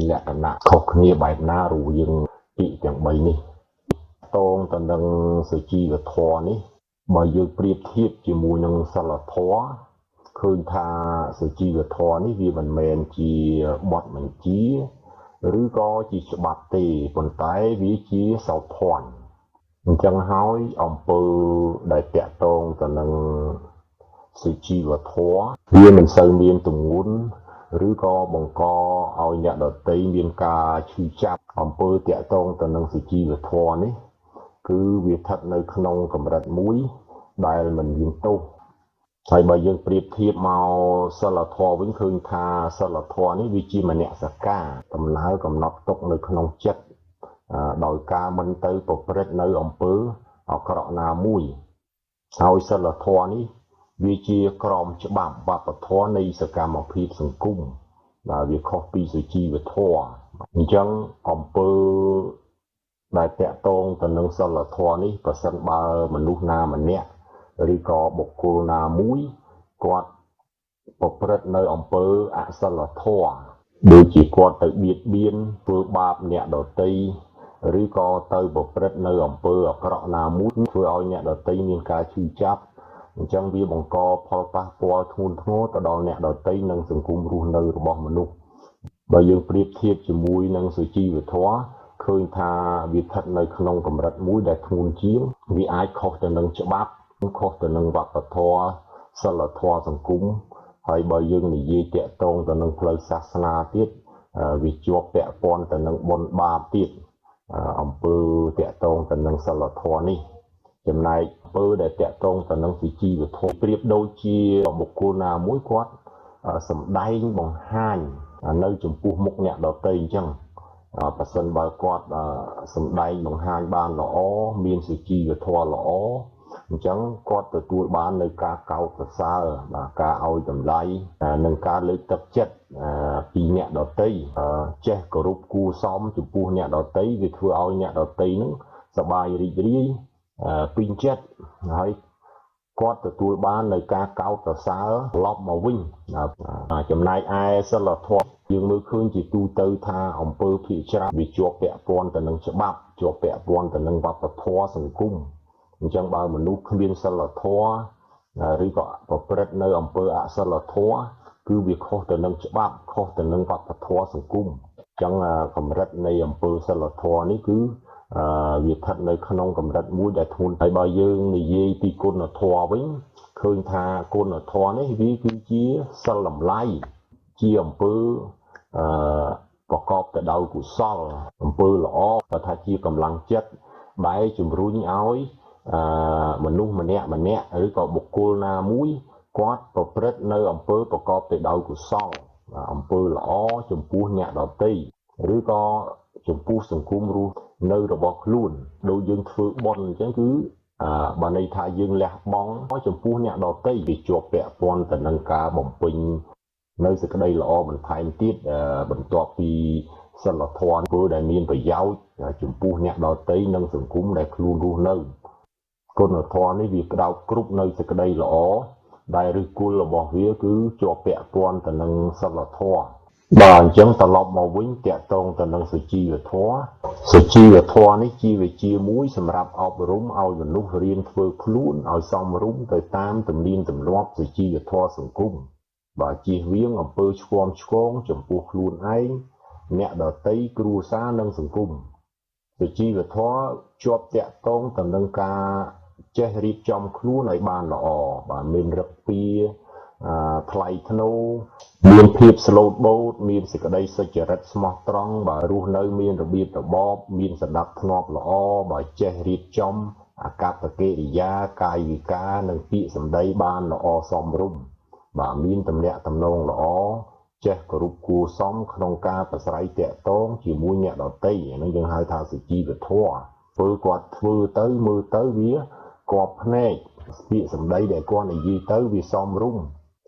មានលក្ខណៈខុសគ្នាបែបណារវាងពាក្យទាំង3នេះតងទៅនឹងសុជីវធម៌នេះបើយើងប្រៀបធៀបជាមួយនឹងសិលធម៌ឃើញថាសុជីវធម៌នេះវាមិនមែនជាបទបញ្ជាឬក៏ជាច្បាប់ទេប៉ុន្តែវាជាសោភ័ណ្ឌអញ្ចឹងហើយអំពើដែលតាក់ទងទៅនឹងសុជីវធម៌វាមិនសូវមានទម្ងន់ឬក៏បង្កឲ្យអ្នកដទៃមានការឈឺចាប់អំពើតាក់ទងទៅនឹងសុជីវធម៌នេះគឺវាស្ថិតនៅក្នុងកម្រិតមួយដែលមិនមានទោសហើយបើយើងប្រៀបធៀបមកសិលធម៌វិញឃើញថាសិលធម៌នេះវាជាមនសិការដំណើរកំណត់ទុកនៅក្នុងចិត្តដោយការមិនទៅប្រព្រឹត្តនៅអំពើអាក្រក់ណាមួយហើយសិលធម៌នេះវាជាក្រមច្បាប់វប្បធម៌នៃសកម្មភាពសង្គមដែលវាខុសពីសុជីវធម៌អញ្ចឹងអំពើដែលតាក់ទងទៅនឹងសិលធម៌នេះប្រសិនបើមនុស្សណាម្នាក់ឬក៏បុគ្គលណាមួយគាត់ប្រព្រឹត្តនៅអំពើអសិលធម៌ដូចជាគាត់ទៅបៀតបៀនធ្វើបាបអ្នកដទៃឬក៏ទៅប្រព្រឹត្តនៅអំពើអាក្រក់ណាមួយធ្វើឲ្យអ្នកដទៃមានការឈឺចាប់អញ្ចឹងវាបង្កផលប៉ះពាល់ធ្ងន់ធ្ងរទៅដល់អ្នកដទៃនិងសង្គមរស់នៅរបស់មនុស្សបើយើងប្រៀបធៀបជាមួយនឹងសុជីវធម៌ឃើញថាវាស្ថិតនៅក្នុងកម្រិតមួយដែលធ្ងន់ជាងវាអាចខុសទៅនឹងច្បាប់ខុសទៅនឹងវប្បធម៌សិលធម៌សង្គមហើយបើយើងនិយាយតាក់ទងទៅនឹងផ្លូវសាសនាទៀតវាជាប់ពាក់ព័ន្ធទៅនឹងបុណ្យបាបទៀតអំពើតាក់ទងទៅនឹងសិលធម៌នេះចំណែកអំពើដែលតាក់ទងទៅនឹងសុជីវធម៌ប្រៀបដូចជាបុគ្គលណាមួយគាត់សម្ដែងបង្ហាញនៅចំពោះមុខអ្នកដទៃអញ្ចឹងប្រសិនបើគាត់សម្ដែងបង្ហាញបានល្អមានសុជីវធម៌ល្អអញ្ចឹងគាត់ទទួលបាននៅការកោតសរសើរបាទការឲ្យតម្លៃនិងការលើកទឹកចិត្តពីអ្នកដទៃចេះគោរពគួរសមចំពោះអ្នកដទៃវាធ្វើឲ្យអ្នកដទៃនឹងសប្បាយរីករាយពេញចិត្តហើយគាត់ទទួលបាននៅការកោតសរសើរត្រឡប់មកវិញចំណែកឯសិលធម៌យើងមើលឃើញជាទូទៅថាអំពើភាគច្រើនវាជាប់ពាក់ព័ន្ធទៅនឹងច្បាប់ជាប់ពាក់ព័ន្ធទៅនឹងវប្បធម៌សង្គមអញ្ចឹងបើមនុស្សគ្មានសិលធម៌ឬក៏ប្រព្រឹត្តនៅអំពើអសិលធម៌គឺវាខុសទៅនឹងច្បាប់ខុសទៅនឹងវប្បធម៌សង្គមអញ្ចឹងកម្រិតនៃអំពើសិលធម៌នេះគឺវាស្ថិតនៅក្នុងកម្រិតមួយដែលធ្ងន់ហើយបើយើងនិយាយពីគុណធម៌វិញឃើញថាគុណធម៌នេះវាគឺជាសិលតម្លៃជាអំពើប្រកបទៅដោយកុសលអំពើល្អបើថាជាកម្លាំងចិត្តដែលជំរុញឲ្យមនុស្សម្នាក់ឬក៏បុគ្គលណាមួយគាត់ប្រព្រឹត្តនៅអំពើប្រកបទៅដោយកុសលអំពើល្អចំពោះអ្នកដទៃឬក៏ចំពោះសង្គមរស់នៅរបស់ខ្លួនដូចយើងធ្វើបុណ្យអញ្ចឹងគឺបើន័យថាយើងលះបង់ចំពោះអ្នកដទៃវាជាប់ពាក់ព័ន្ធទៅនឹងការបំពេញនៅសេចក្តីល្អបន្ថែមទៀតបន្ទាប់ពីសិលធម៌ធ្វើដែលមានប្រយោជន៍ចំពោះអ្នកដទៃនិងសង្គមដែលខ្លួនរស់នៅគុណធម៌នេះវាក្តោបគ្រប់នៅសេចក្តីល្អដែលឫសគល់របស់វាគឺជាប់ពាក់ព័ន្ធទៅនឹងសិលធម៌បាទអញ្ចឹងត្រឡប់មកវិញតាក់ទងទៅនឹងសុជីវធម៌នេះជាវិជ្ជាមួយសម្រាប់អប់រំឲ្យមនុស្សរៀនធ្វើខ្លួនឲ្យសមរម្យទៅតាមទំនៀមទម្លាប់សុជីវធម៌សង្គមបាទជៀសវាងអំពើឆ្គាំឆ្គងចំពោះខ្លួនឯងអ្នកដទៃគ្រួសារនិងសង្គមសុជីវធម៌ជាប់តាក់ទងទៅនឹងការចេះរៀបចំខ្លួនឲ្យបានល្អបាទមានរឹកពីថ្លៃថ្នូរមានភាពស្លូតបូតមានសេចក្តីសុចរិតស្មោះត្រង់បើរស់នៅមានរបៀបរបបមានសណ្ដាប់ធ្នាប់ល្អបើចេះរៀបចំអាកប្បកិរិយាកាយវិការនិងពាក្យសម្ដីបានល្អសមរម្យបាទមានទំនាក់ទំនងល្អចេះគោរពគួរសមក្នុងការប្រស្រ័យតាក់ទងជាមួយអ្នកដទៃហ្នឹងយើងហៅថាសុជីវធម៌ធ្វើគាត់ធ្វើទៅមើលទៅវាគប់ភ្នែកពាក្យសម្ដីដែលគាត់និយាយទៅវាសមរម្យ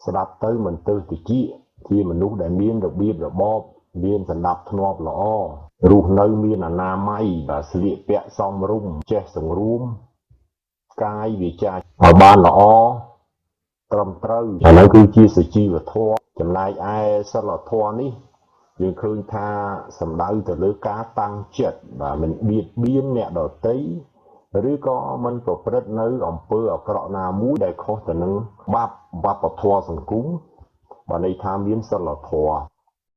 ស្ដាប់ទៅមិនទៅតិចជាមនុស្សដែលមានរបៀបរបបមានសណ្ដាប់ធ្នាប់ល្អរស់នៅមានអនាម័យបាទស្លៀកពាក់សមរម្យចេះសង្រួមកាយវាចាឲ្យបានល្អត្រឹមត្រូវអានោះគឺជាសុជីវធម៌ចំណែកឯសិលធម៌នេះ យើងឃើញថាសំដៅទៅលើការតាំងចិត្តបាទមិនបៀតបៀនអ្នកដទៃឬក៏មិនប្រព្រឹត្តនៅអំពើអាក្រក់ណាមួយដែលខុសទៅនឹងបាបវប្បធម៌សង្គមបាទន័យថាមានសិលធម៌